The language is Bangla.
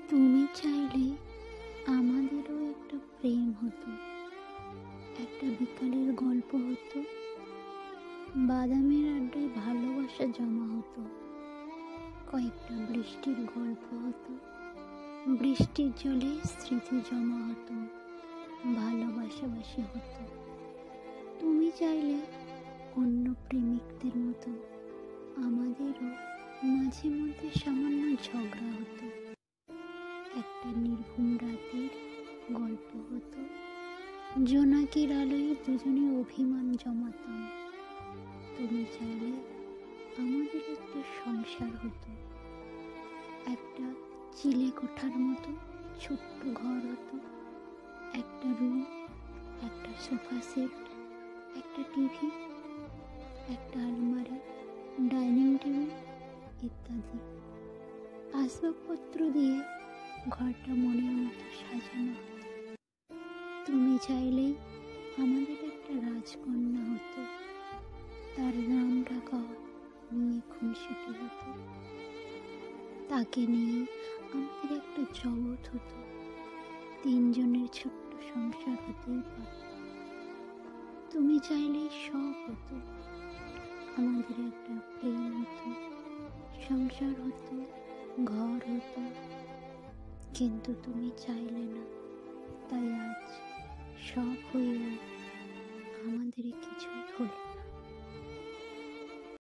তুমি চাইলে আমাদেরও একটা প্রেম হতো, একটা বিকালের গল্প হতো, বাদামের আড্ডায় ভালোবাসা জমা হতো, কয়েকটা বৃষ্টির গল্প হতো, বৃষ্টির জলে স্মৃতি জমা হতো, ভালোবাসাবাসি হতো। তুমি চাইলে অন্য প্রেমিকদের মতো আমাদেরও মাঝে মধ্যে সামান্য ঝগড়া হতো, একটা নির্ঘুম রাতের গল্প হতো, জোনাকির আলোয় দুজনে অভিমান জমাতাম। তুমি চাইলে আমাদের একটা সংসার হতো, একটা চিলে কোঠার মতো ছোট্ট ঘর হতো, একটা রুম, একটা সোফা সেট, একটা টিভি, একটা আলমারি, ডাইনিং টেবিল ইত্যাদি আসবাবপত্র দিয়ে ঘরটা মনের মতো সাজানো হতো। তুমি চাইলেই আমাদের একটা রাজকন্যা হতো, তার নাম ডাকা নিয়ে খুনসুটি হতো, তাকে নিয়ে আমাদের একটা জগৎ হতো, তিনজনের ছোট্ট সংসার হতেই পারত। তুমি চাইলেই সব হতো, আমাদের একটা প্রেম হতো, সংসার হতো, ঘর হতো, কিন্তু তুমি চাইলে না, তাই আজ সব হয়েও আমাদের কিছু